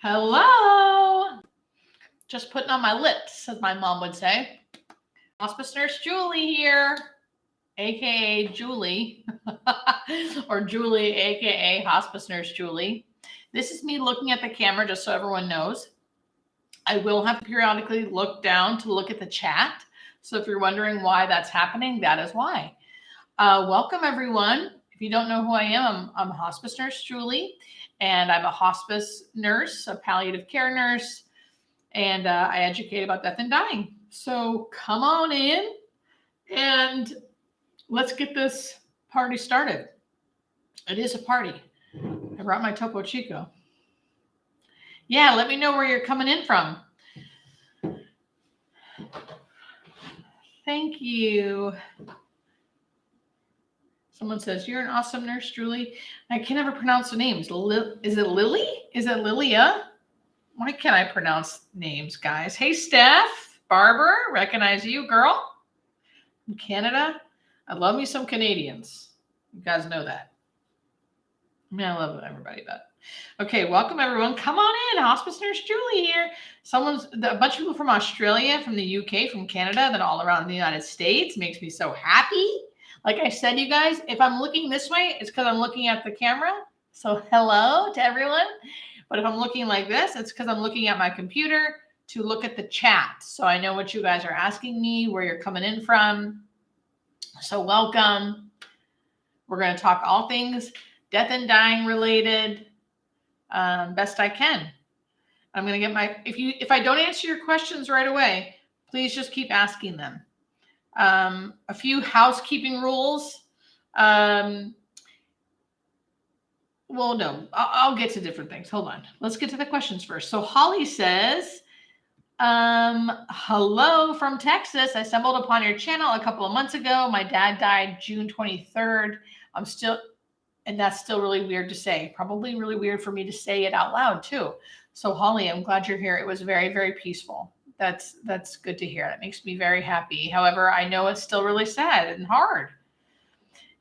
Hello. Just putting on my lips, as my mom would say. Hospice Nurse Julie here, aka Julie, or Julie, aka Hospice Nurse Julie. This is me looking at the camera just so everyone knows. I will have to periodically look down to look at the chat. So if you're wondering why that's happening, that is why. Welcome, everyone. If you don't know who I am, I'm Hospice Nurse Julie, and I'm a hospice nurse, a palliative care nurse, and I educate about death and dying. So come on in and let's get this party started. It is a party. I brought my Topo Chico. Yeah, let me know where you're coming in from. Thank you. Someone says, you're an awesome nurse, Julie. I can never pronounce the names. Is it Lily? Is it Lilia? Why can't I pronounce names, guys? Hey, Steph, Barbara, recognize you, girl. From Canada. I love me some Canadians. You guys know that. I mean, I love everybody, but okay, welcome everyone. Come on in. Hospice Nurse Julie here. A bunch of people from Australia, from the UK, from Canada, then all around the United States. Makes me so happy. Like I said, you guys, if I'm looking this way, it's because I'm looking at the camera. So hello to everyone. But if I'm looking like this, it's because I'm looking at my computer to look at the chat. So I know what you guys are asking me, where you're coming in from. So welcome. We're going to talk all things death and dying related, best I can. I'm going to get if I don't answer your questions right away, please just keep asking them. A few housekeeping rules. Well, no, I'll get to different things. Hold on. Let's get to the questions first. So Holly says, hello from Texas. I stumbled upon your channel a couple of months ago. My dad died June 23rd. And that's still really weird to say. Probably really weird for me to say it out loud too. So Holly, I'm glad you're here. It was very, very peaceful. That's good to hear. That makes me very happy. However, I know it's still really sad and hard.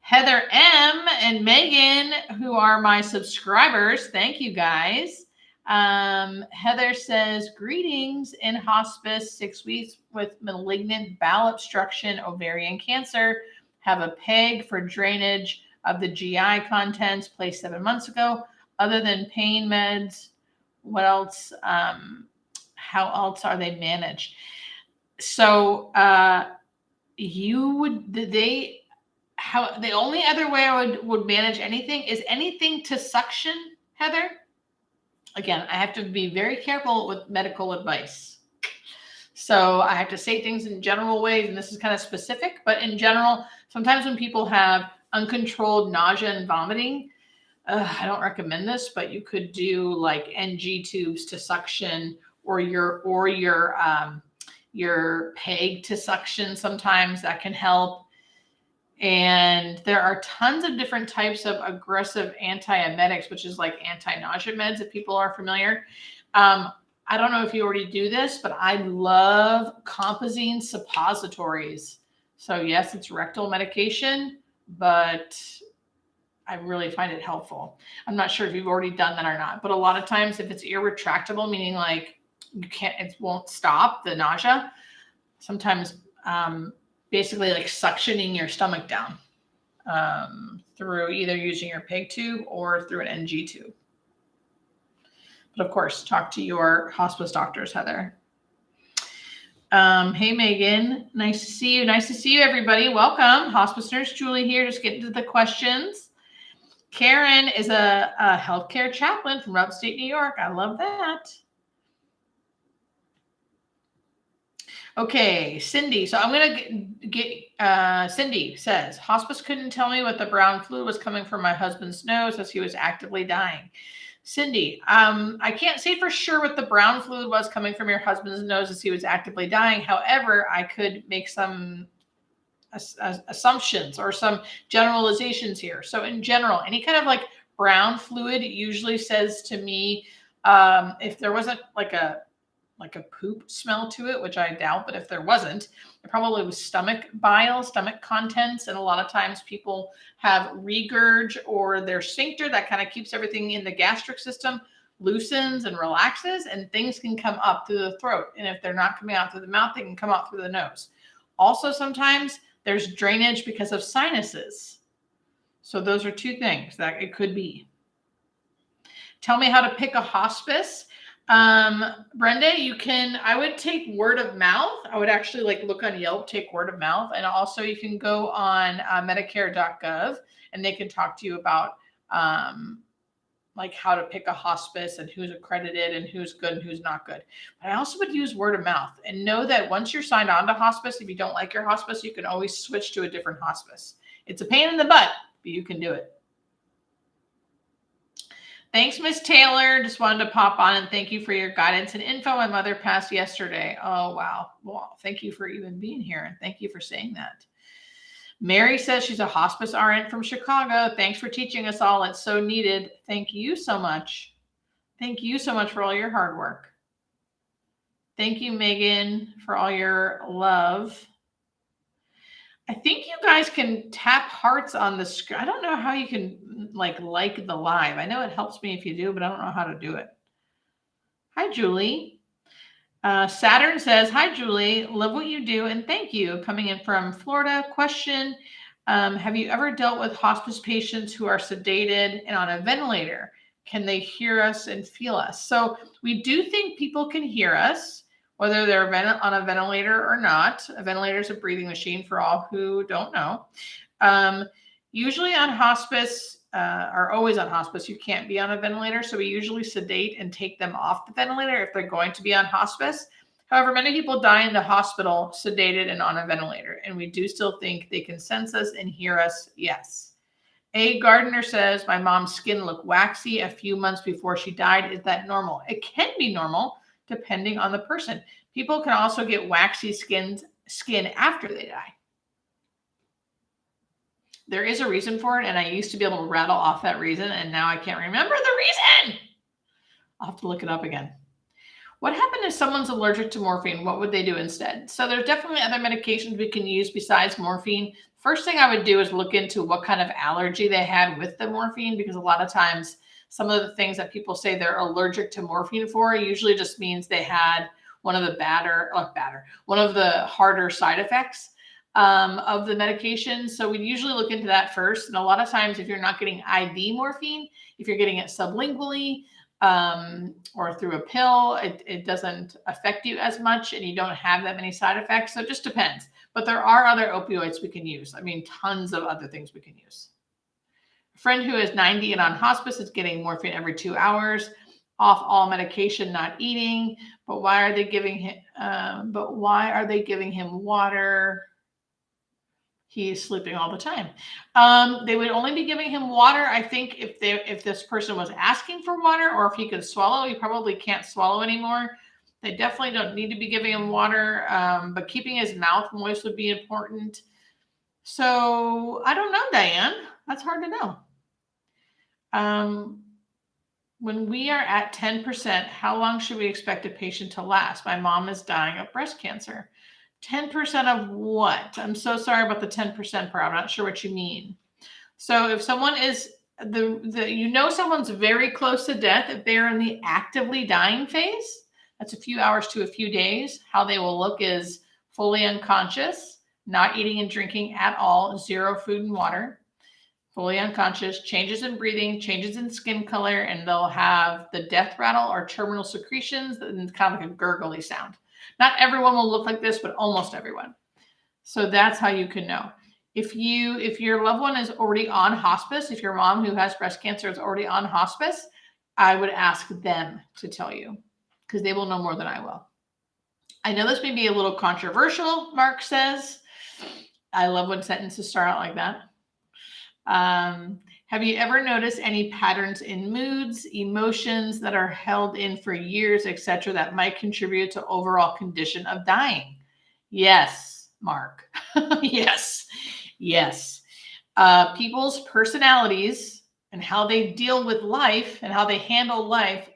Heather M and Megan, who are my subscribers, thank you guys. Heather says, greetings in hospice, 6 weeks with malignant bowel obstruction, ovarian cancer, have a PEG for drainage of the GI contents placed 7 months ago. Other than pain meds, what else? How else are they managed? So the only other way I would manage anything is anything to suction, Heather. Again, I have to be very careful with medical advice. So I have to say things in general ways, and this is kind of specific, but in general, sometimes when people have uncontrolled nausea and vomiting, I don't recommend this, but you could do like NG tubes to suction, or your PEG to suction. Sometimes that can help. And there are tons of different types of aggressive antiemetics, which is like anti-nausea meds, if people are familiar. I don't know if you already do this, but I love compazine suppositories. So yes, it's rectal medication, but I really find it helpful. I'm not sure if you've already done that or not, but a lot of times if it's irretractable, meaning like it won't stop the nausea, sometimes basically like suctioning your stomach down through either using your PEG tube or through an NG tube. But of course, talk to your hospice doctors, Heather. Hey, Megan. Nice to see you. Nice to see you, everybody. Welcome. Hospice Nurse Julie here. Just getting to the questions. Karen is a healthcare chaplain from upstate New York. I love that. Okay, Cindy. So I'm going to get, Cindy says, hospice couldn't tell me what the brown fluid was coming from my husband's nose as he was actively dying. Cindy, I can't say for sure what the brown fluid was coming from your husband's nose as he was actively dying. However, I could make some assumptions or some generalizations here. So in general, any kind of like brown fluid usually says to me, if there wasn't like a poop smell to it, which I doubt, but if there wasn't, it probably was stomach bile, stomach contents. And a lot of times people have regurg or their sphincter that kind of keeps everything in the gastric system loosens and relaxes, and things can come up through the throat. And if they're not coming out through the mouth, they can come out through the nose. Also, sometimes there's drainage because of sinuses. So those are two things that it could be. Tell me how to pick a hospice. Brenda, I would take word of mouth. I would actually look on Yelp, take word of mouth. And also you can go on Medicare.gov and they can talk to you about how to pick a hospice and who's accredited and who's good and who's not good. But I also would use word of mouth and know that once you're signed on to hospice, if you don't like your hospice, you can always switch to a different hospice. It's a pain in the butt, but you can do it. Thanks, Miss Taylor. Just wanted to pop on and thank you for your guidance and info. My mother passed yesterday. Oh, wow. Well, thank you for even being here. And thank you for saying that. Mary says she's a hospice RN from Chicago. Thanks for teaching us all. It's so needed. Thank you so much. Thank you so much for all your hard work. Thank you, Megan, for all your love. I think you guys can tap hearts on the screen. I don't know how you can like the live. I know it helps me if you do, but I don't know how to do it. Hi, Julie. Saturn says, hi, Julie. Love what you do. And thank you. Coming in from Florida. Question. Have you ever dealt with hospice patients who are sedated and on a ventilator? Can they hear us and feel us? So we do think people can hear us, whether they're on a ventilator or not. A ventilator is a breathing machine for all who don't know. Usually on hospice, or always on hospice, you can't be on a ventilator. So we usually sedate and take them off the ventilator if they're going to be on hospice. However, many people die in the hospital sedated and on a ventilator. And we do still think they can sense us and hear us. Yes. A. Gardner says, my mom's skin looked waxy a few months before she died. Is that normal? It can be normal, depending on the person. People can also get waxy skin after they die. There is a reason for it, and I used to be able to rattle off that reason, and now I can't remember the reason. I'll have to look it up again. What happened if someone's allergic to morphine? What would they do instead? So there's definitely other medications we can use besides morphine. First thing I would do is look into what kind of allergy they had with the morphine, because a lot of times some of the things that people say they're allergic to morphine for usually just means they had one of the harder side effects of the medication. So we'd usually look into that first. And a lot of times, if you're not getting IV morphine, if you're getting it sublingually or through a pill, it doesn't affect you as much and you don't have that many side effects. So it just depends. But there are other opioids we can use. I mean, tons of other things we can use. A friend who is 90 and on hospice is getting morphine every 2 hours, off all medication, not eating. But why are they giving him? Water? He is sleeping all the time. They would only be giving him water, I think, if this person was asking for water, or if he could swallow. He probably can't swallow anymore. They definitely don't need to be giving him water, but keeping his mouth moist would be important. So I don't know, Diane. That's hard to know. When we are at 10%, how long should we expect a patient to last? My mom is dying of breast cancer. 10% of what? I'm so sorry about the 10% part. I'm not sure what you mean. So if someone is someone's very close to death, if they're in the actively dying phase, that's a few hours to a few days. How they will look is fully unconscious, not eating and drinking at all, zero food and water, fully unconscious, changes in breathing, changes in skin color, and they'll have the death rattle or terminal secretions, and kind of like a gurgly sound. Not everyone will look like this, but almost everyone. So that's how you can know. If your loved one is already on hospice, if your mom who has breast cancer is already on hospice, I would ask them to tell you, because they will know more than I will. I know this may be a little controversial, Mark says. I love when sentences start out like that. Have you ever noticed any patterns in moods, emotions that are held in for years, etc., that might contribute to overall condition of dying? Yes, Mark. Yes. People's personalities and how they deal with life and how they handle life,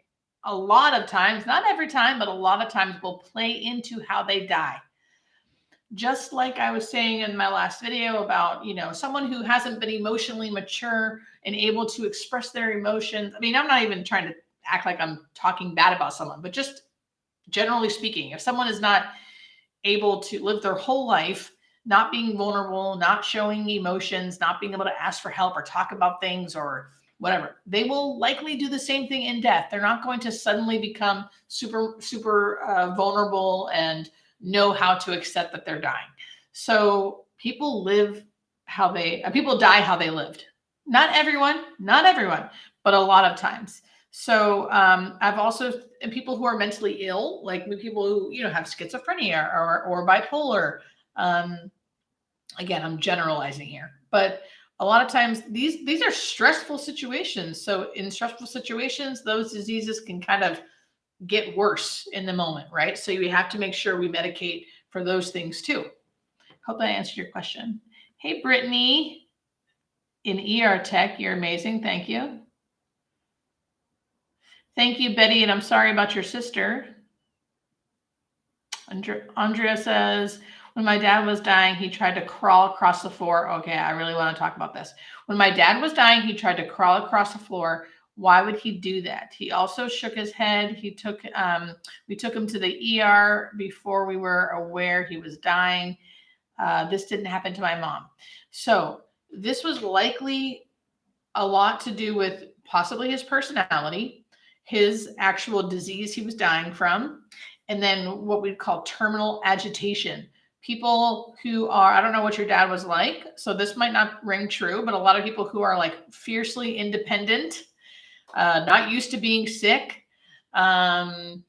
a lot of times, not every time, but a lot of times will play into how they die. Just like I was saying in my last video about, someone who hasn't been emotionally mature and able to express their emotions. I mean, I'm not even trying to act like I'm talking bad about someone, but just generally speaking, if someone is not able to live their whole life not being vulnerable, not showing emotions, not being able to ask for help or talk about things or whatever, they will likely do the same thing in death. They're not going to suddenly become super vulnerable and know how to accept that they're dying. So people people die how they lived. Not everyone, but a lot of times. So I've also people who are mentally ill, like people who have schizophrenia or bipolar. Again, I'm generalizing here, but a lot of times these are stressful situations. So in stressful situations, those diseases can kind of get worse in the moment, right? So we have to make sure we medicate for those things too. Hope I answered your question. Hey, Brittany in ER Tech, you're amazing. Thank you. Thank you, Betty, and I'm sorry about your sister. Andrea says, when my dad was dying, he tried to crawl across the floor. Okay, I really want to talk about this. When my dad was dying, he tried to crawl across the floor. Why would he do that? He also shook his head. We took him to the ER before we were aware he was dying. This didn't happen to my mom. So this was likely a lot to do with possibly his personality, his actual disease he was dying from, and then what we'd call terminal agitation. People who are, I don't know what your dad was like, so this might not ring true, but a lot of people who are like fiercely independent, not used to being sick, in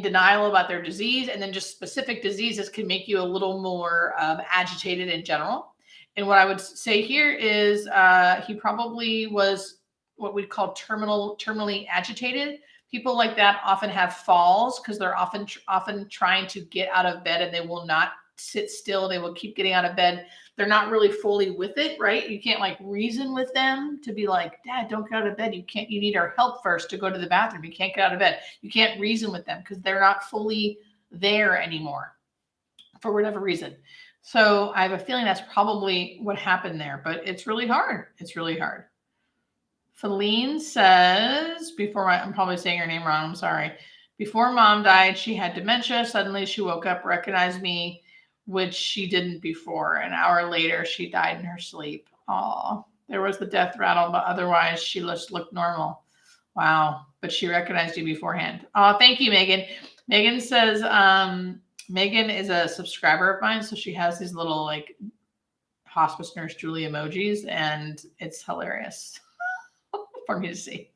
denial about their disease, and then just specific diseases can make you a little more agitated in general. And what I would say here is he probably was what we'd call terminally agitated. People like that often have falls because they're often trying to get out of bed, and they will not sit still. They will keep getting out of bed. They're not really fully with it, right? You can't like reason with them to be like, Dad, don't get out of bed. You need our help first to go to the bathroom. You can't get out of bed. You can't reason with them because they're not fully there anymore for whatever reason. So I have a feeling that's probably what happened there, but it's really hard. It's really hard. Feline says, I'm probably saying her name wrong. I'm sorry. Before mom died, she had dementia. Suddenly she woke up, recognized me, which she didn't before. An hour later, she died in her sleep. Oh, there was the death rattle, but otherwise she just looked normal. Wow. But she recognized you beforehand. Oh, thank you, Megan. Megan says, Megan is a subscriber of mine. So she has these little like Hospice Nurse Julie emojis, and it's hilarious for me to see.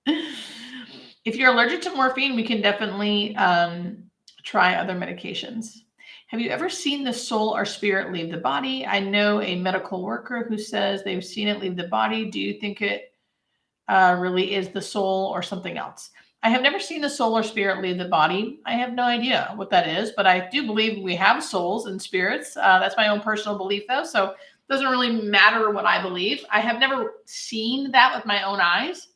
If you're allergic to morphine, we can definitely try other medications. Have you ever seen the soul or spirit leave the body? I know a medical worker who says they've seen it leave the body. Do you think it really is the soul or something else? I have never seen the soul or spirit leave the body. I have no idea what that is, but I do believe we have souls and spirits. That's my own personal belief, though. So it doesn't really matter what I believe. I have never seen that with my own eyes.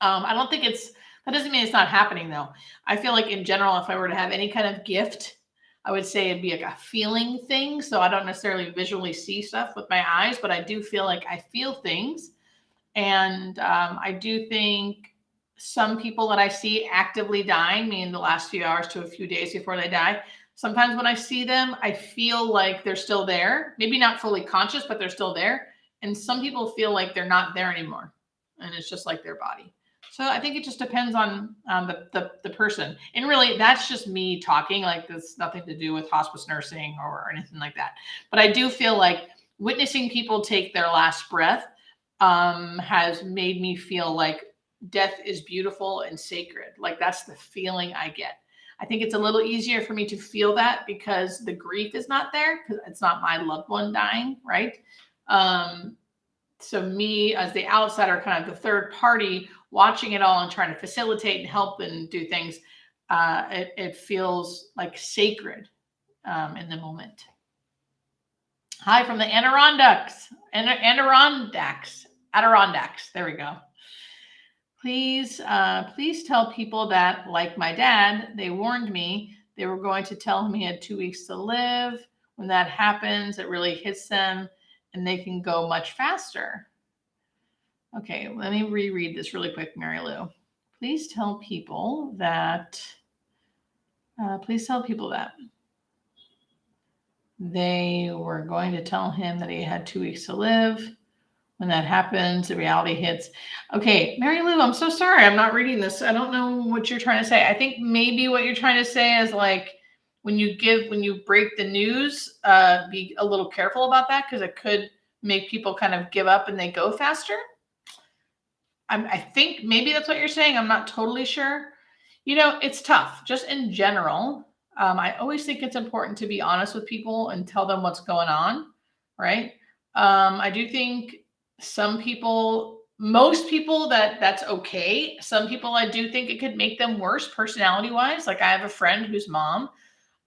I don't think that doesn't mean it's not happening, though. I feel like in general, if I were to have any kind of gift, I would say it'd be like a feeling thing. So I don't necessarily visually see stuff with my eyes, but I do feel like I feel things. And I do think some people that I see actively dying, meaning the last few hours to a few days before they die, sometimes when I see them, I feel like they're still there. Maybe not fully conscious, but they're still there. And some people feel like they're not there anymore. And it's just like their body. So I think it just depends on the person. And really, that's just me talking. Like, there's nothing to do with hospice nursing or anything like that. But I do feel like witnessing people take their last breath has made me feel like death is beautiful and sacred. Like, that's the feeling I get. I think it's a little easier for me to feel that because the grief is not there, because it's not my loved one dying, right? So me as the outsider, kind of the third party, watching it all and trying to facilitate and help and do things, it feels like sacred in the moment. Hi from the Adirondacks. Adirondacks. There we go. Please tell people that, like my dad, they warned me they were going to tell him he had 2 weeks to live. When that happens, it really hits them and they can go much faster. Okay, let me reread this really quick, Mary Lou. Please tell people that they were going to tell him that he had 2 weeks to live. When that happens, the reality hits. Okay, Mary Lou, I'm so sorry. I'm not reading this. I don't know what you're trying to say. I think maybe what you're trying to say is like when you break the news, be a little careful about that because it could make people kind of give up and they go faster. I think maybe that's what you're saying. I'm not totally sure. It's tough just in general. I always think it's important to be honest with people and tell them what's going on, right? I do think most people that's okay. Some people I do think it could make them worse personality wise. Like I have a friend whose mom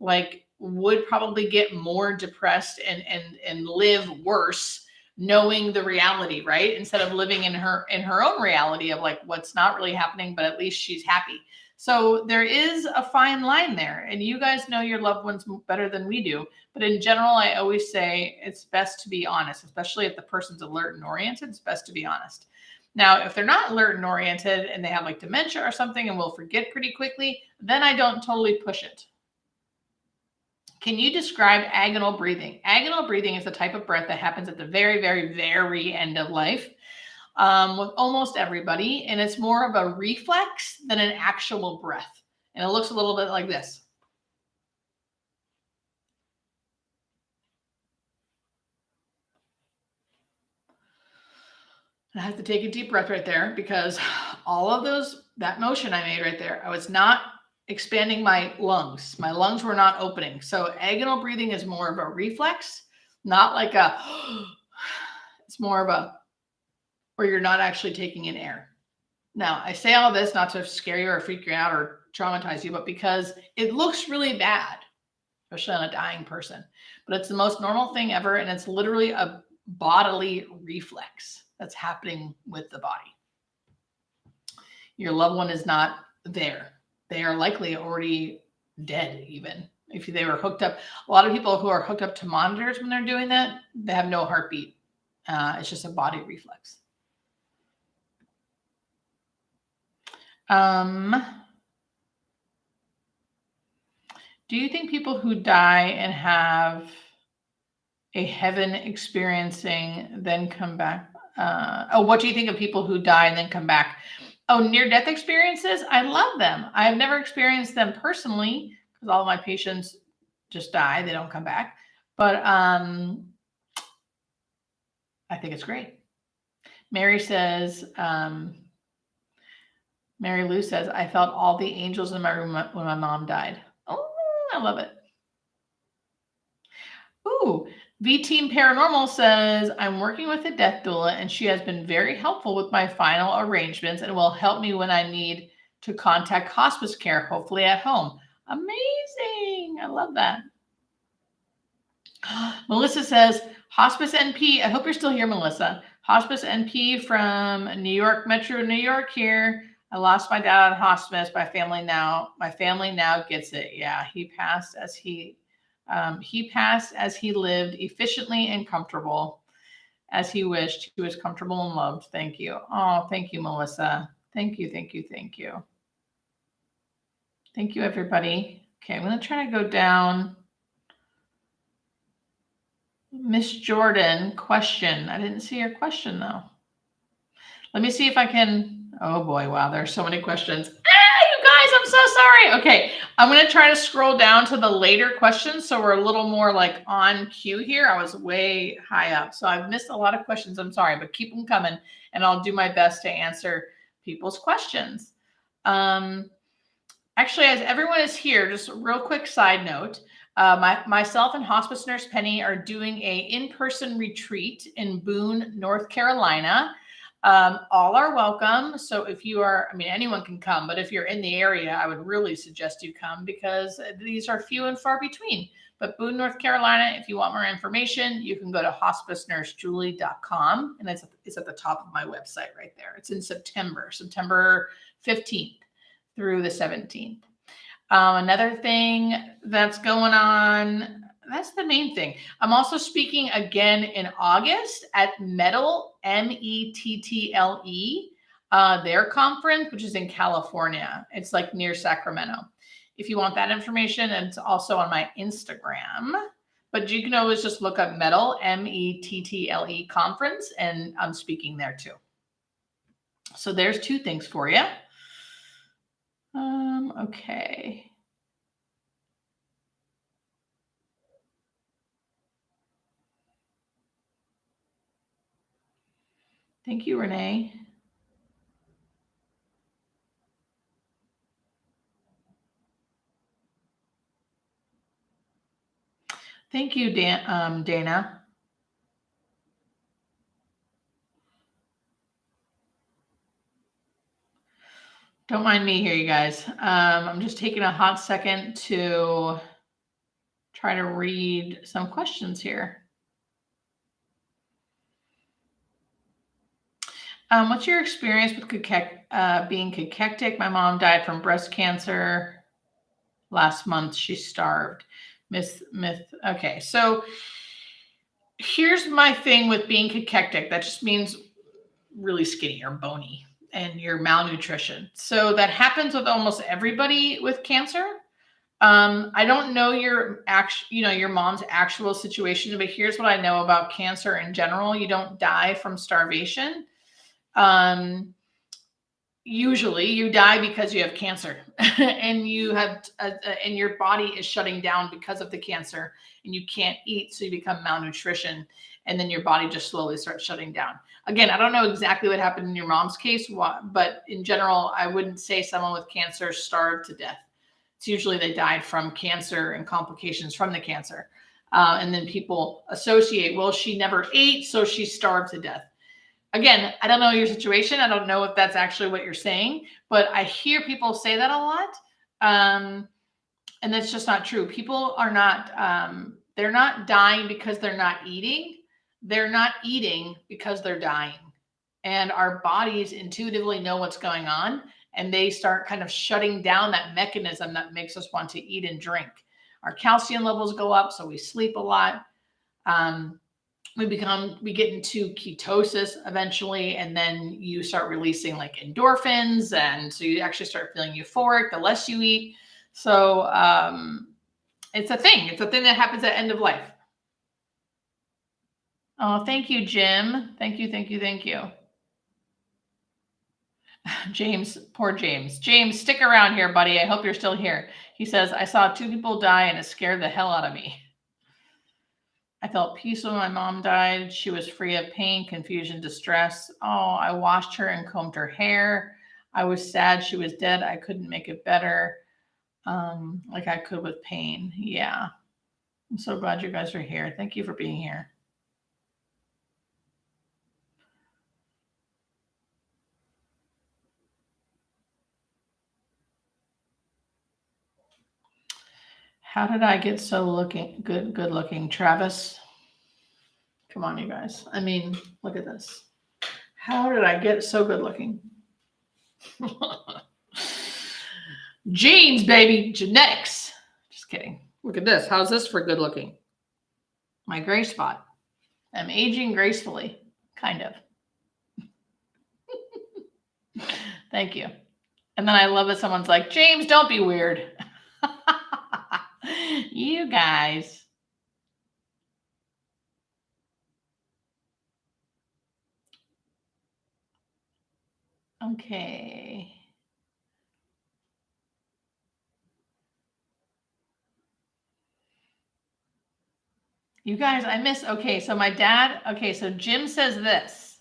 like would probably get more depressed and live worse knowing the reality, right? Instead of living in her own reality of like what's not really happening, but at least she's happy. So there is a fine line there, and you guys know your loved ones better than we do. But in general, I always say it's best to be honest, especially if the person's alert and oriented. It's best to be honest. Now, if they're not alert and oriented and they have like dementia or something and will forget pretty quickly, then I don't totally push it. Can you describe agonal breathing? Agonal breathing is the type of breath that happens at the very, very, very end of life with almost everybody. And it's more of a reflex than an actual breath. And it looks a little bit like this. I have to take a deep breath right there because all of that motion I made right there, I was not expanding my lungs. My lungs were not opening. So agonal breathing is more of a reflex, not like it's more of a where you're not actually taking in air. Now, I say all this not to scare you or freak you out or traumatize you, but because it looks really bad, especially on a dying person. But it's the most normal thing ever, and it's literally a bodily reflex that's happening with the body. Your loved one is not there. They are likely already dead, even if they were hooked up. A lot of people who are hooked up to monitors when they're doing that, they have no heartbeat. It's just a body reflex. Do you think people who die and have a heaven experiencing then come back? What do you think of people who die and then come back? Oh, near-death experiences? I love them. I've never experienced them personally because all of my patients just die. They don't come back. But I think it's great. Mary Lou says, I felt all the angels in my room when my mom died. Oh, I love it. Ooh, V Team Paranormal says, I'm working with a death doula and she has been very helpful with my final arrangements and will help me when I need to contact hospice care, hopefully at home. Amazing. I love that. Melissa says, Hospice NP. I hope you're still here, Melissa. Hospice NP from New York, Metro New York here. I lost my dad on hospice. My family now gets it. Yeah, he passed as he lived efficiently and comfortable as he wished. He was comfortable and loved. Thank you. Oh, thank you, Melissa. Thank you, thank you, thank you. Thank you, everybody. Okay, I'm going to try to go down. Miss Jordan, question. I didn't see your question, though. Let me see if I can. Oh, boy. Wow, there's so many questions. You guys, I'm so sorry. Okay, I'm going to try to scroll down to the later questions so we're a little more like on cue here. I was way high up, so I've missed a lot of questions. I'm sorry, but keep them coming, and I'll do my best to answer people's questions. Actually, as everyone is here, just a real quick side note. Myself and Hospice Nurse Penny are doing a in-person retreat in Boone, North Carolina. All are welcome. So if you are, anyone can come, but if you're in the area, I would really suggest you come because these are few and far between. But Boone, North Carolina, if you want more information, you can go to hospicenursejulie.com, and it's at the top of my website right there. It's in September 15th through the 17th. Another thing that's going on, that's the main thing. I'm also speaking again in August at Metal METTLE, their conference, which is in California. It's like near Sacramento. If you want that information, and it's also on my Instagram. But you can always just look up Mettle, METTLE conference, and I'm speaking there too. So there's 2 things for you. Okay. Thank you, Renee. Thank you, Dana. Don't mind me here, you guys. I'm just taking a hot second to try to read some questions here. What's your experience with being cachectic? My mom died from breast cancer last month. She starved. Okay, so here's my thing with being cachectic. That just means really skinny or bony, and your malnutrition. So that happens with almost everybody with cancer. I don't know your mom's actual situation, but here's what I know about cancer in general. You don't die from starvation. Usually you die because you have cancer and you have and your body is shutting down because of the cancer, and you can't eat, so you become malnutrition, and then your body just slowly starts shutting down. Again, I don't know exactly what happened in your mom's case, but in general, I wouldn't say someone with cancer starved to death. It's usually they died from cancer and complications from the cancer. And then people associate, well, she never ate, so she starved to death. Again, I don't know your situation. I don't know if that's actually what you're saying, but I hear people say that a lot. And that's just not true. People are not, they're not dying because they're not eating. They're not eating because they're dying. And our bodies intuitively know what's going on, and they start kind of shutting down that mechanism that makes us want to eat and drink. Our calcium levels go up, so we sleep a lot. We get into ketosis eventually, and then you start releasing like endorphins, and so you actually start feeling euphoric the less you eat. So it's a thing that happens at end of life. Oh, thank you, Jim. Thank you. James, poor James. James, stick around here, buddy. I hope you're still here. He says, I saw 2 people die and it scared the hell out of me. I felt peace when my mom died. She was free of pain, confusion, distress. Oh, I washed her and combed her hair. I was sad she was dead. I couldn't make it better like I could with pain. Yeah. I'm so glad you guys are here. Thank you for being here. How did I get so good looking, Travis? Come on, you guys. I mean, look at this. How did I get so good looking? Genes, baby, genetics. Just kidding. Look at this. How's this for good looking? My gray spot. I'm aging gracefully, kind of. Thank you. And then I love that someone's like, James, don't be weird. You guys. Okay. You guys, okay, so my dad, okay, so Jim says this.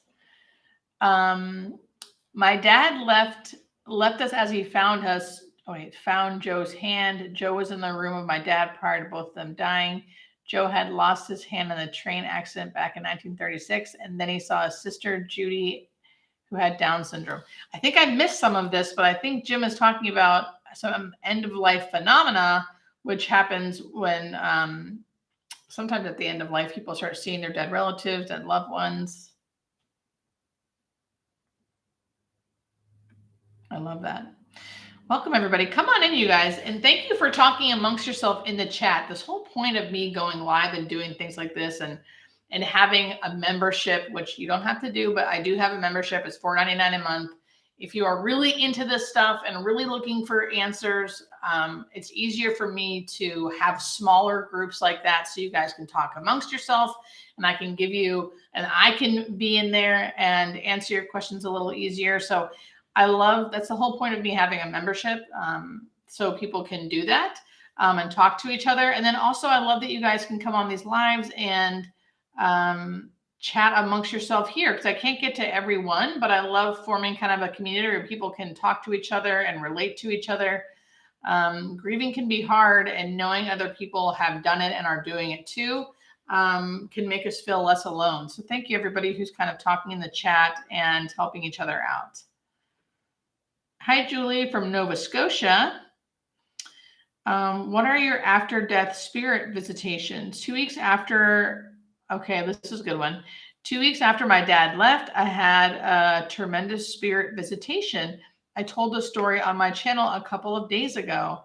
My dad left us as he found us. Oh, wait, found Joe's hand. Joe was in the room with my dad prior to both of them dying. Joe had lost his hand in the train accident back in 1936, and then he saw his sister, Judy, who had Down syndrome. I think I missed some of this, but I think Jim is talking about some end-of-life phenomena, which happens when sometimes at the end of life, people start seeing their dead relatives and loved ones. I love that. Welcome, everybody. Come on in, you guys. And thank you for talking amongst yourself in the chat. This whole point of me going live and doing things like this and and having a membership, which you don't have to do, but I do have a membership. It's $4.99 a month. If you are really into this stuff and really looking for answers, it's easier for me to have smaller groups like that so you guys can talk amongst yourself, and I can give you, and I can be in there and answer your questions a little easier. So that's the whole point of me having a membership, so people can do that and talk to each other. And then also I love that you guys can come on these lives and chat amongst yourself here, because I can't get to everyone, but I love forming kind of a community where people can talk to each other and relate to each other. Grieving can be hard, and knowing other people have done it and are doing it too can make us feel less alone. So thank you everybody who's kind of talking in the chat and helping each other out. Hi, Julie from Nova Scotia. What are your after-death spirit visitations? 2 weeks after, okay, this is a good one. 2 weeks after my dad left, I had a tremendous spirit visitation. I told the story on my channel a couple of days ago.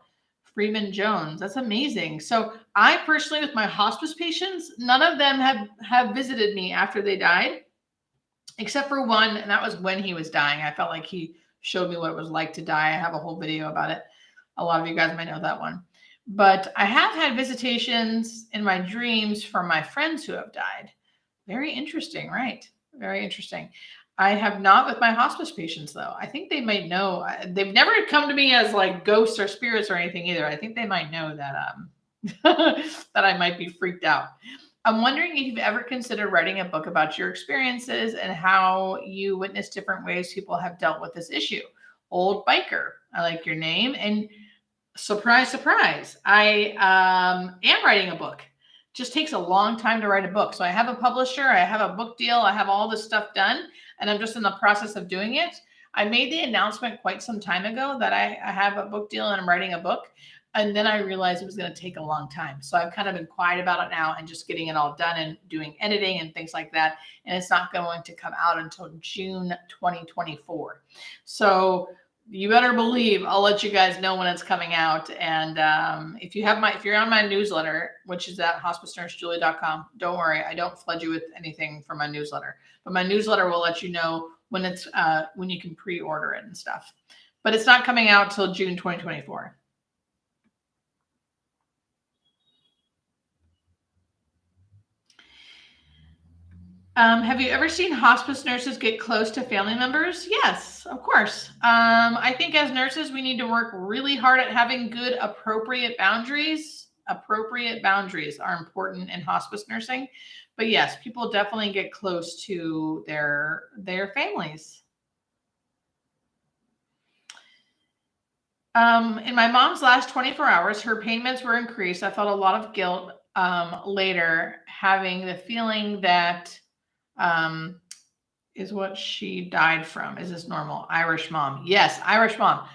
Freeman Jones, that's amazing. So I personally, with my hospice patients, none of them have visited me after they died, except for one, and that was when he was dying. I felt like he showed me what it was like to die. I have a whole video about it. A lot of you guys might know that one. But I have had visitations in my dreams from my friends who have died. Very interesting, right? Very interesting. I have not with my hospice patients, though. I think they might know. They've never come to me as like ghosts or spirits or anything either. I think they might know that that I might be freaked out. I'm wondering if you've ever considered writing a book about your experiences and how you witness different ways people have dealt with this issue. Old Biker, I like your name. And surprise, surprise, I am writing a book. Just takes a long time to write a book. So I have a publisher, I have a book deal, I have all this stuff done, and I'm just in the process of doing it. I made the announcement quite some time ago that I have a book deal and I'm writing a book. And then I realized it was going to take a long time. So I've kind of been quiet about it now and just getting it all done and doing editing and things like that. And it's not going to come out until June 2024. So you better believe I'll let you guys know when it's coming out. And if you're on my newsletter, which is at hospicenursejulie.com, don't worry, I don't flood you with anything from my newsletter. But my newsletter will let you know when it's when you can pre-order it and stuff. But it's not coming out till June 2024. Have you ever seen hospice nurses get close to family members? Yes, of course. I think as nurses, we need to work really hard at having good, appropriate boundaries. Appropriate boundaries are important in hospice nursing. But yes, people definitely get close to their families. In my mom's last 24 hours, her pain meds were increased. I felt a lot of guilt later, having the feeling that is what she died from. Is this normal? Irish mom. Yes, Irish mom.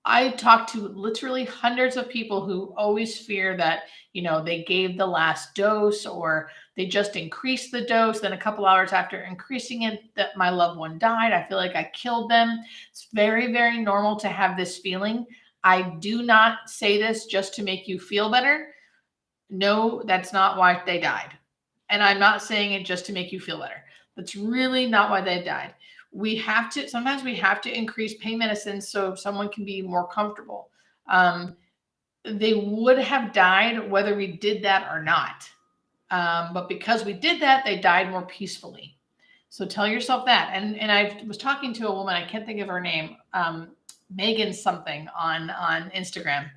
I talked to literally hundreds of people who always fear that, they gave the last dose or they just increased the dose. Then a couple hours after increasing it, that my loved one died. I feel like I killed them. It's very, very normal to have this feeling. I do not say this just to make you feel better. No, that's not why they died. And I'm not saying it just to make you feel better. That's really not why they died. Sometimes we have to increase pain medicine so someone can be more comfortable. They would have died whether we did that or not. But because we did that, they died more peacefully. So tell yourself that. And I was talking to a woman, I can't think of her name, Megan something on Instagram.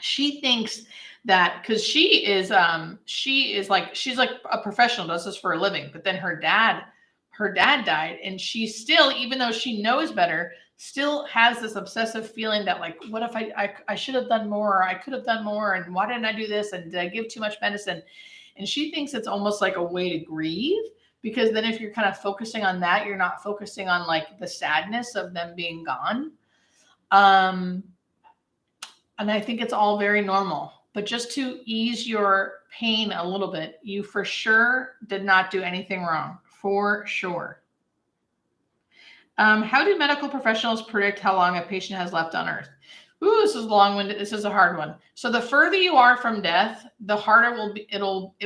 She thinks that because she's like a professional, does this for a living, but then her dad died, and she still, even though she knows better, still has this obsessive feeling that like, what if I should have done more, or I could have done more, and why didn't I do this, and did I give too much medicine? And she thinks it's almost like a way to grieve, because then if you're kind of focusing on that, you're not focusing on like the sadness of them being gone. And I think it's all very normal. But just to ease your pain a little bit, you for sure did not do anything wrong. For sure. How do medical professionals predict how long a patient has left on Earth? Ooh, this is long-winded. This is a hard one. So the further you are from death, the harder it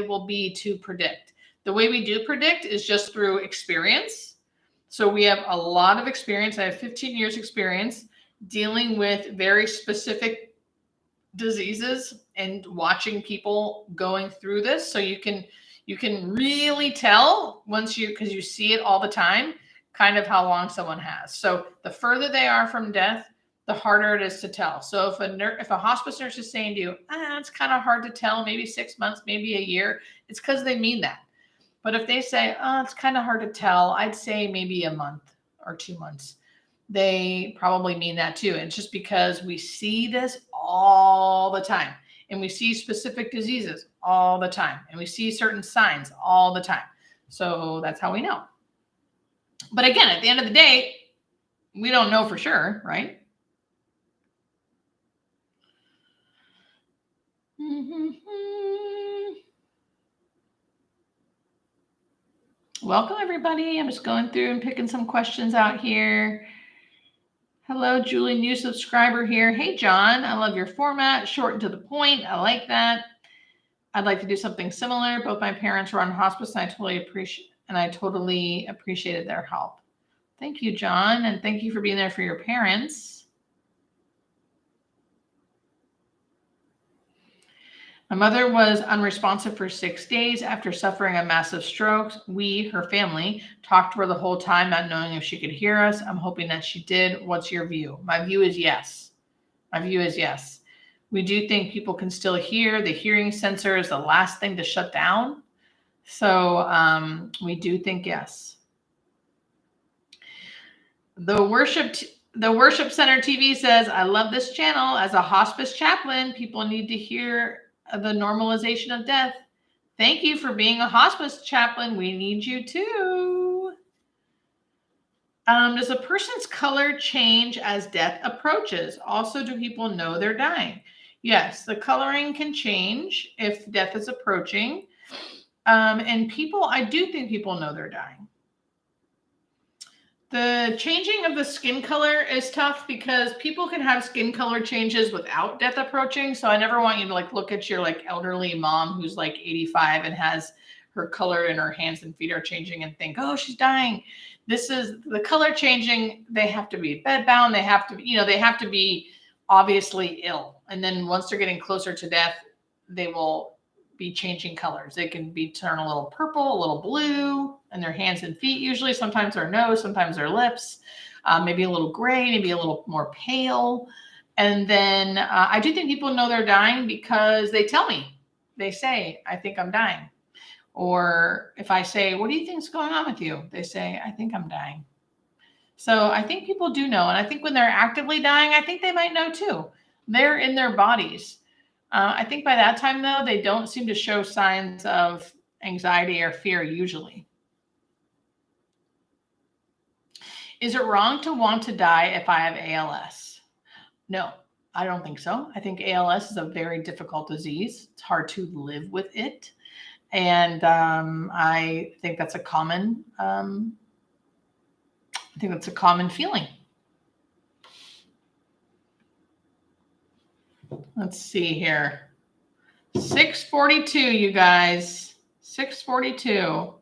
will be to predict. The way we do predict is just through experience. So we have a lot of experience. I have 15 years experience dealing with very specific diseases and watching people going through this. So you can really tell once because you see it all the time, kind of how long someone has. So the further they are from death, the harder it is to tell. So if a hospice nurse is saying to you, it's kind of hard to tell, maybe 6 months, maybe a year, it's because they mean that. But if they say, it's kind of hard to tell, I'd say maybe a month or 2 months, they probably mean that too. And it's just because we see this all the time, and we see specific diseases all the time, and we see certain signs all the time. So that's how we know. But again, at the end of the day, we don't know for sure, right? Welcome, everybody. I'm just going through and picking some questions out here. Hello, Julie, new subscriber here. Hey, John, I love your format. Short and to the point. I like that. I'd like to do something similar. Both my parents were on hospice, and I totally appreciated their help. Thank you, John, and thank you for being there for your parents. My mother was unresponsive for 6 days after suffering a massive stroke. We, her family, talked to her the whole time, not knowing if she could hear us. I'm hoping that she did. What's your view? My view is yes. My view is yes. We do think people can still hear. The hearing sensor is the last thing to shut down. So we do think yes. The Worship Center TV says, I love this channel. As a hospice chaplain, people need to hear the normalization of death. Thank you for being a hospice chaplain. We need you too. Does a person's color change as death approaches? Also, do people know they're dying? Yes, the coloring can change if death is approaching. And I do think people know they're dying. The changing of the skin color is tough because people can have skin color changes without death approaching. So I never want you to look at your elderly mom who's 85 and has her color in her hands and feet are changing and think, oh, she's dying. This is the color changing. They have to be bedbound. They have to be obviously ill. And then once they're getting closer to death, they will be changing colors. They can turn a little purple, a little blue, and their hands and feet usually. Sometimes their nose, sometimes their lips, maybe a little gray, maybe a little more pale. And then I do think people know they're dying because they tell me. They say, I think I'm dying. Or if I say, what do you think's going on with you? They say, I think I'm dying. So I think people do know. And I think when they're actively dying, I think they might know too. They're in their bodies. I think by that time, though, they don't seem to show signs of anxiety or fear usually. Is it wrong to want to die if I have ALS? No, I don't think so. I think ALS is a very difficult disease. It's hard to live with it. And I think that's a common feeling. Let's see here. 6:42, you guys. 6:42.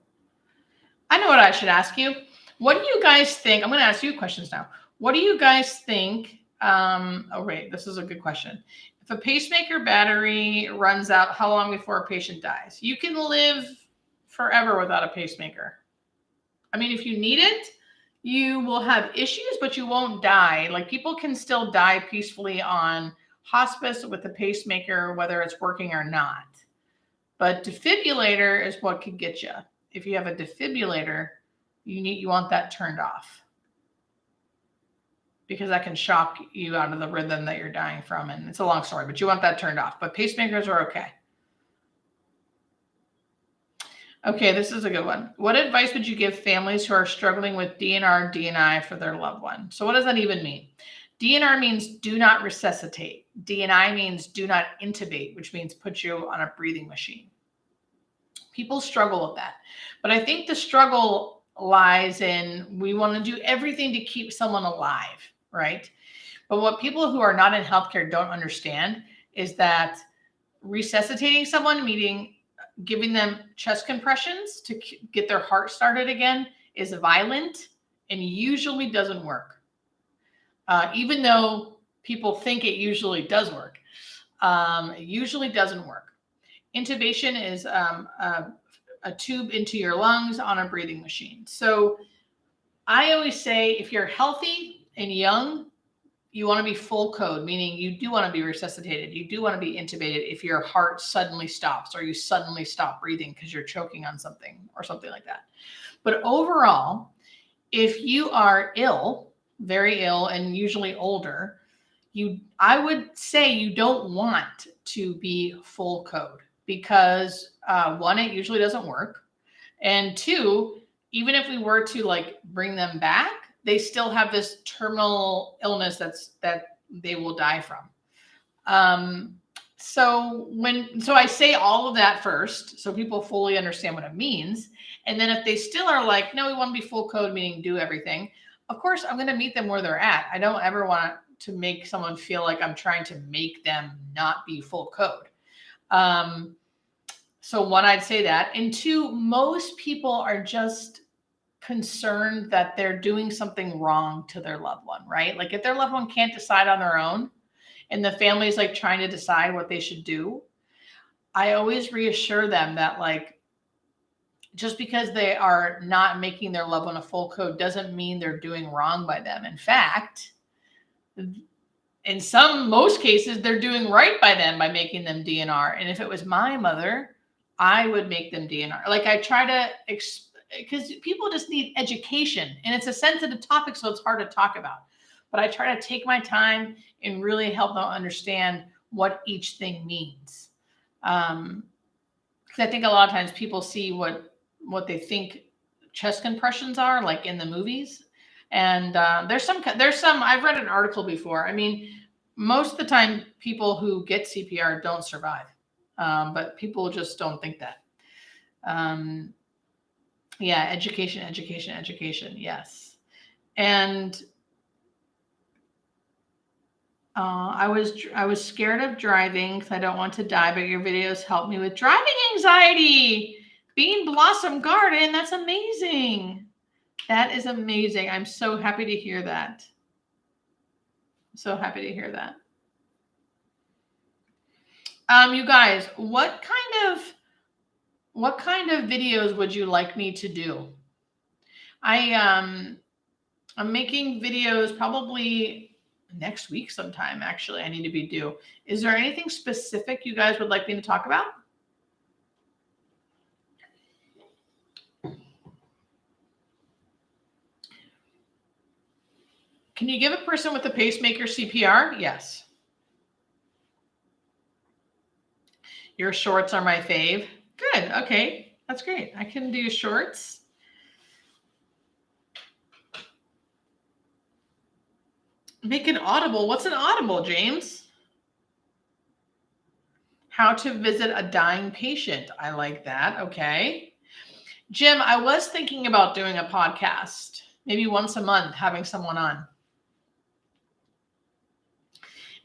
I know what I should ask you. What do you guys think? I'm going to ask you questions now. What do you guys think? This is a good question. If a pacemaker battery runs out, how long before a patient dies? You can live forever without a pacemaker. I mean, if you need it, you will have issues, but you won't die. People can still die peacefully on hospice with a pacemaker, whether it's working or not. But defibrillator is what could get you. If you have a defibrillator, you want that turned off because that can shock you out of the rhythm that you're dying from. And it's a long story, but you want that turned off. But pacemakers are okay. Okay, this is a good one. What advice would you give families who are struggling with DNR, DNI for their loved one? So what does that even mean? DNR means do not resuscitate. DNI means do not intubate, which means put you on a breathing machine. People struggle with that. But I think the struggle lies in we want to do everything to keep someone alive, right? But what people who are not in healthcare don't understand is that resuscitating someone, meaning giving them chest compressions to get their heart started again is violent and usually doesn't work. Even though people think it usually does work, it usually doesn't work. Intubation is a tube into your lungs on a breathing machine. So I always say if you're healthy and young, you want to be full code, meaning you do want to be resuscitated. You do want to be intubated if your heart suddenly stops or you suddenly stop breathing because you're choking on something or something like that. But overall, if you are ill, very ill, and usually older, I would say you don't want to be full code because one, it usually doesn't work. And two, even if we were to like bring them back, they still have this terminal illness that they will die from. So I say all of that first, so people fully understand what it means. And then if they still are like, no, we want to be full code, meaning do everything. Of course, I'm going to meet them where they're at. I don't ever want to make someone feel like I'm trying to make them not be full code. So one, I'd say that. And two, most people are just concerned that they're doing something wrong to their loved one, right? Like if their loved one can't decide on their own and the family is like trying to decide what they should do, I always reassure them that like, just because they are not making their loved one a full code doesn't mean they're doing wrong by them. In fact, in most cases, they're doing right by them by making them DNR. And if it was my mother, I would make them DNR. Like I try to because people just need education and it's a sensitive topic, so it's hard to talk about. But I try to take my time and really help them understand what each thing means. Because I think a lot of times people see what they think chest compressions are, like in the movies. And there's some, I've read an article before. I mean, most of the time people who get CPR don't survive. But people just don't think that. Yeah, education. Yes. And I was scared of driving because I don't want to die, but your videos helped me with driving anxiety. Bean Blossom Garden, that's amazing. That is amazing. I'm so happy to hear that. So happy to hear that. You guys, what kind of videos would you like me to do? I'm making videos probably next week sometime. Actually, I need to be due. Is there anything specific you guys would like me to talk about? Can you give a person with a pacemaker CPR? Yes. Your shorts are my fave. Good. Okay. That's great. I can do shorts. Make an audible. What's an audible, James? How to visit a dying patient. I like that. Okay. Jim, I was thinking about doing a podcast, maybe once a month, having someone on.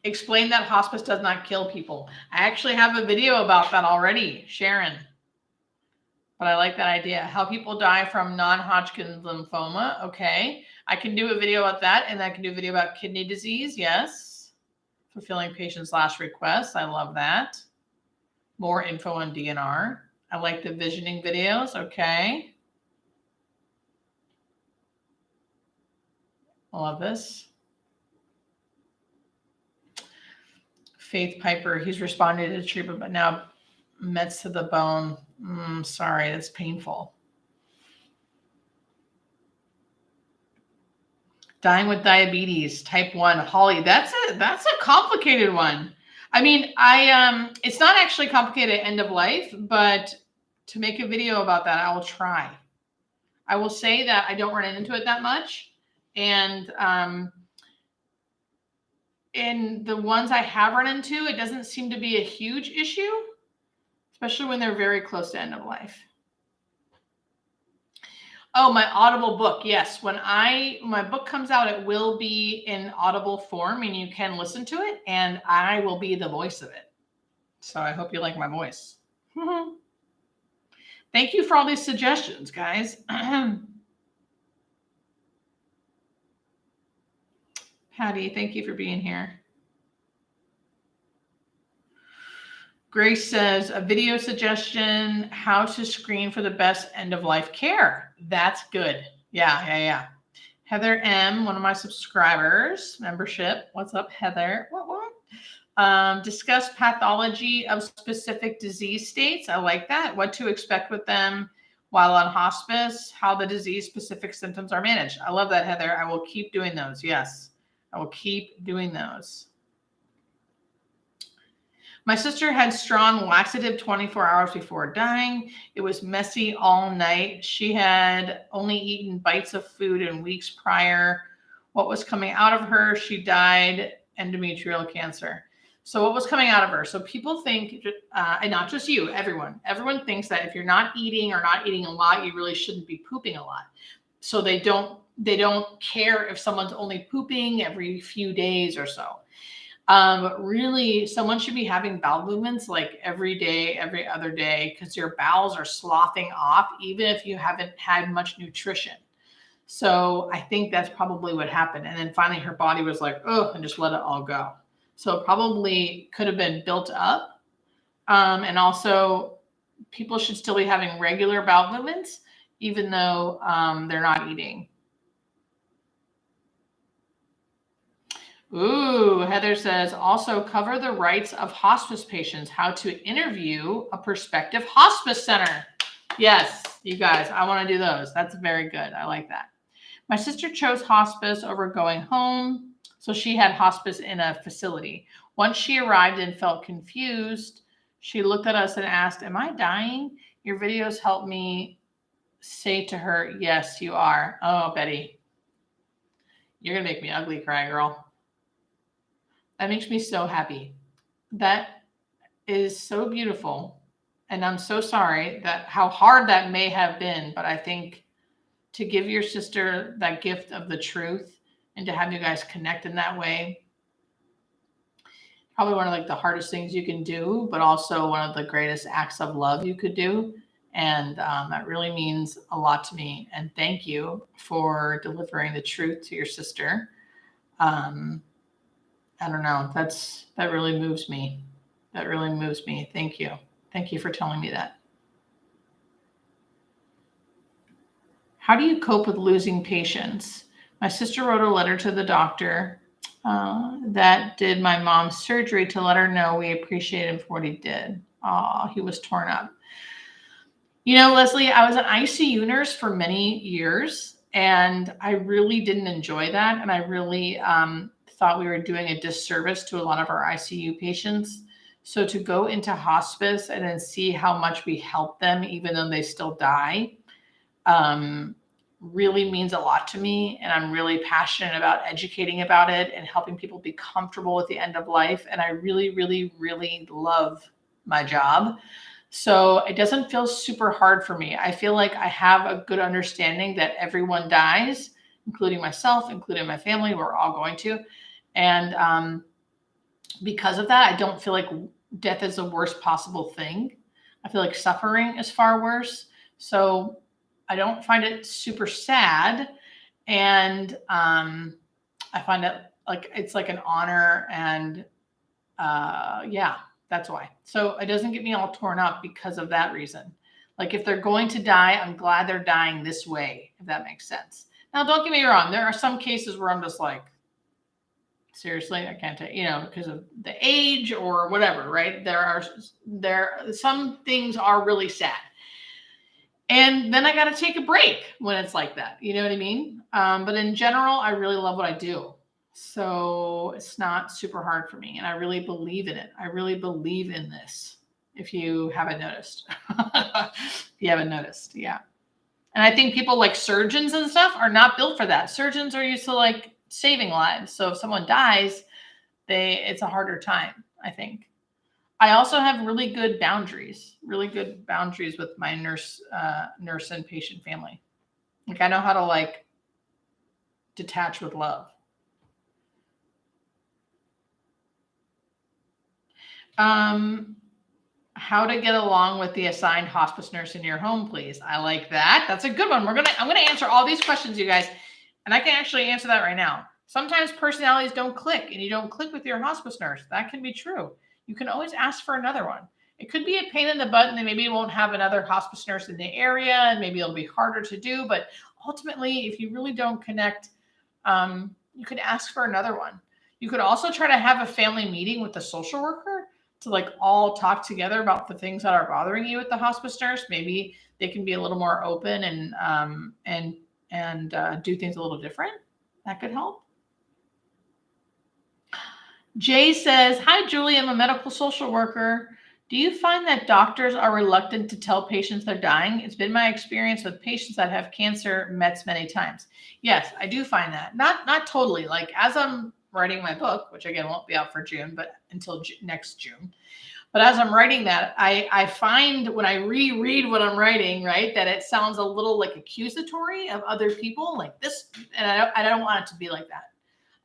Explain that hospice does not kill people. I actually have a video about that already, Sharon. But I like that idea. How people die from non-Hodgkin's lymphoma. Okay. I can do a video about that, and I can do a video about kidney disease. Yes. Fulfilling patients' last requests. I love that. More info on DNR. I like the visioning videos. Okay. I love this. Faith Piper, he's responded to treatment, but now meds to the bone. Sorry, that's painful. Dying with diabetes, type 1. Holly, that's a complicated one. I mean, it's not actually complicated at end of life, but to make a video about that, I will try. I will say that I don't run into it that much. And in the ones I have run into, it doesn't seem to be a huge issue, especially when they're very close to end of life. Oh, my Audible book. Yes. When my book comes out, it will be in Audible form and you can listen to it and I will be the voice of it. So I hope you like my voice. Thank you for all these suggestions, guys. Patty, thank you for being here. Grace says, a video suggestion, how to screen for the best end-of-life care. That's good. Yeah. Heather M, one of my subscribers, membership. What's up, Heather? What? Discuss pathology of specific disease states. I like that. What to expect with them while on hospice, how the disease-specific symptoms are managed. I love that, Heather. I will keep doing those. Yes, I will keep doing those. My sister had strong laxative 24 hours before dying. It was messy all night. She had only eaten bites of food in weeks prior. What was coming out of her? She died endometrial cancer. So what was coming out of her? So people think, and not just you, everyone thinks that if you're not eating or not eating a lot, you really shouldn't be pooping a lot. So they don't care if someone's only pooping every few days or so. But really, someone should be having bowel movements like every day, every other day, because your bowels are sloughing off, even if you haven't had much nutrition. So I think that's probably what happened. And then finally her body was like, oh, and just let it all go. So it probably could have been built up. And also people should still be having regular bowel movements, even though they're not eating. Ooh, Heather says, also cover the rights of hospice patients, how to interview a prospective hospice center. Yes, you guys, I want to do those. That's very good. I like that. My sister chose hospice over going home, so she had hospice in a facility. Once she arrived and felt confused, she looked at us and asked, am I dying? Your videos helped me say to her, yes, you are. Oh, Betty, you're going to make me ugly cry, girl. That makes me so happy. That is so beautiful. And I'm so sorry that how hard that may have been, but I think to give your sister that gift of the truth and to have you guys connect in that way, probably one of like the hardest things you can do, but also one of the greatest acts of love you could do. And that really means a lot to me. And thank you for delivering the truth to your sister. I don't know. That really moves me. That really moves me. Thank you. Thank you for telling me that. How do you cope with losing patients? My sister wrote a letter to the doctor that did my mom's surgery to let her know we appreciate him for what he did. Oh, he was torn up. You know, Leslie, I was an ICU nurse for many years, and I really didn't enjoy that. And I really thought we were doing a disservice to a lot of our ICU patients. So to go into hospice and then see how much we help them, even though they still die, really means a lot to me. And I'm really passionate about educating about it and helping people be comfortable with the end of life. And I really, really, really love my job. So it doesn't feel super hard for me. I feel like I have a good understanding that everyone dies, including myself, including my family. We're all going to. And because of that, I don't feel like death is the worst possible thing. I feel like suffering is far worse. So I don't find it super sad. And I find it like it's like an honor. And yeah, that's why. So it doesn't get me all torn up because of that reason. Like if they're going to die, I'm glad they're dying this way, if that makes sense. Now, don't get me wrong. There are some cases where I'm just like, seriously, I can't take, because of the age or whatever, right? Some things are really sad. And then I got to take a break when it's like that. You know what I mean? But in general, I really love what I do. So it's not super hard for me. And I really believe in it. I really believe in this. If you haven't noticed, yeah. And I think people like surgeons and stuff are not built for that. Surgeons are used to like saving lives. So if someone dies, it's a harder time, I think. I also have really good boundaries with my nurse and patient family. Like I know how to like detach with love. How to get along with the assigned hospice nurse in your home, please. I like that. That's a good one. I'm gonna answer all these questions, you guys, and I can actually answer that right now. Sometimes personalities don't click, and you don't click with your hospice nurse. That can be true. You can always ask for another one. It could be a pain in the butt, and they maybe won't have another hospice nurse in the area, and maybe it'll be harder to do. But ultimately, if you really don't connect, you could ask for another one. You could also try to have a family meeting with the social worker to like all talk together about the things that are bothering you with the hospice nurse. Maybe they can be a little more open and do things a little different. That could help. Jay says, "Hi, Julie. I'm a medical social worker. Do you find that doctors are reluctant to tell patients they're dying? It's been my experience with patients that have cancer mets many times." Yes, I do find that. Not totally. Like as I'm writing my book, which again won't be out for June, but until next June. But as I'm writing that, I find when I reread what I'm writing, right, that it sounds a little like accusatory of other people, like this, and I don't want it to be like that.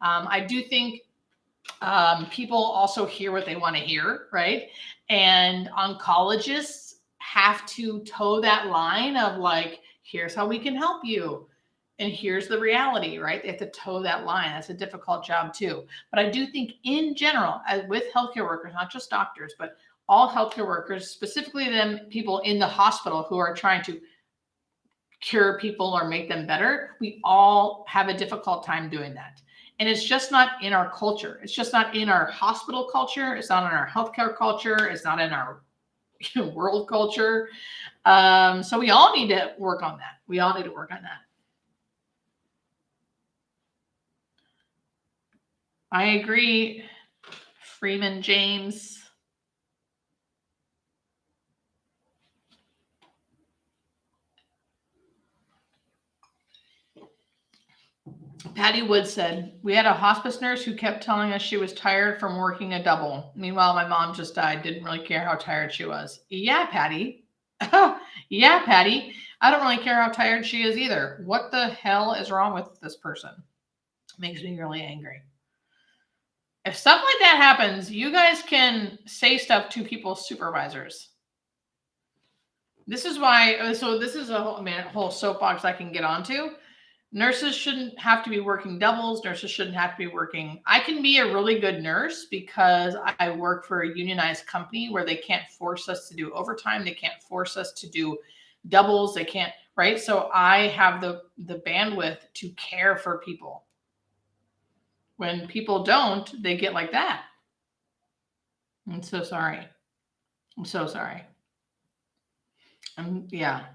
I do think people also hear what they want to hear, right? And oncologists have to toe that line of like, here's how we can help you. And here's the reality, right? They have to toe that line. That's a difficult job too. But I do think in general, with healthcare workers, not just doctors, but all healthcare workers, specifically them people in the hospital who are trying to cure people or make them better, we all have a difficult time doing that. And it's just not in our culture. It's just not in our hospital culture. It's not in our healthcare culture. It's not in our world culture. So we all need to work on that. We all need to work on that. I agree. Freeman James. Patty Wood said, "We had a hospice nurse who kept telling us she was tired from working a double. Meanwhile, my mom just died. Didn't really care how tired she was." Yeah, Patty. Yeah, Patty. I don't really care how tired she is either. What the hell is wrong with this person? It makes me really angry. If stuff like that happens, you guys can say stuff to people's supervisors. This is why, so this is a whole soapbox I can get onto. Nurses shouldn't have to be working doubles. Nurses shouldn't have to be working. I can be a really good nurse because I work for a unionized company where they can't force us to do overtime. They can't force us to do doubles. They can't, right? So I have the bandwidth to care for people. When people don't, they get like that. I'm so sorry. I'm so sorry. Yeah.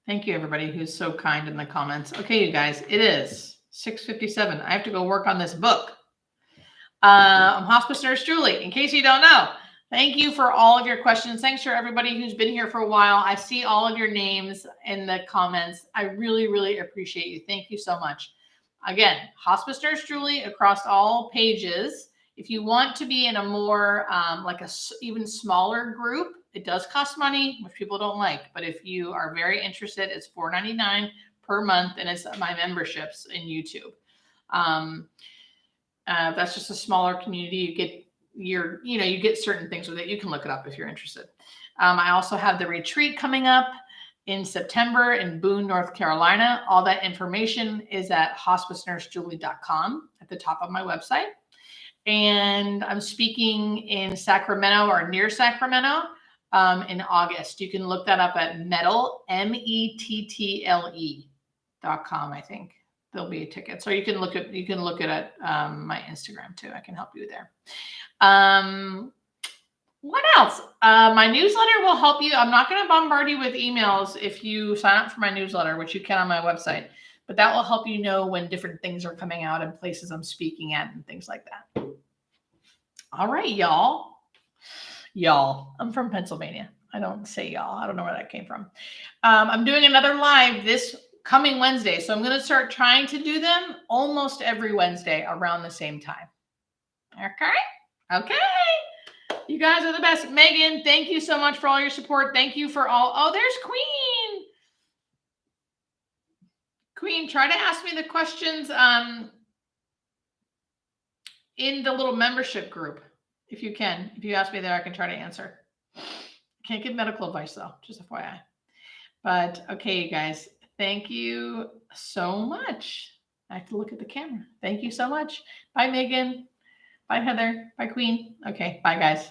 Thank you, everybody who's so kind in the comments. Okay, you guys, it is 6:57. I have to go work on this book. I'm Hospice Nurse Julie, in case you don't know. Thank you for all of your questions. Thanks for everybody who's been here for a while. I see all of your names in the comments. I really, really appreciate you. Thank you so much. Again, Hospice Nurse Julie across all pages. If you want to be in a more like a even smaller group, it does cost money, which people don't like. But if you are very interested, it's $4.99 per month, and it's my memberships in YouTube. That's just a smaller community. You get you get certain things with it. You can look it up if you're interested. I also have the retreat coming up in September in Boone, North Carolina. All that information is at hospicenursejulie.com at the top of my website. And I'm speaking in Sacramento or near Sacramento in August. You can look that up at Mettle, METTLE.com, I think. There'll be a ticket. So you can look at my Instagram too. I can help you there. What else? My newsletter will help you. I'm not going to bombard you with emails if you sign up for my newsletter, which you can on my website, but that will help you know when different things are coming out and places I'm speaking at and things like that. All right, y'all. I'm from Pennsylvania. I don't say y'all. I don't know where that came from. I'm doing another live this coming Wednesday. So I'm going to start trying to do them almost every Wednesday around the same time. Okay. You guys are the best. Megan, thank you so much for all your support. Thank you for all. Oh, there's Queen. Queen, try to ask me the questions in the little membership group. If you can. If you ask me there, I can try to answer. Can't give medical advice though, just FYI. But okay, you guys, thank you so much. I have to look at the camera. Thank you so much. Bye, Megan. Bye, Heather. Bye, Queen. Okay, bye, guys.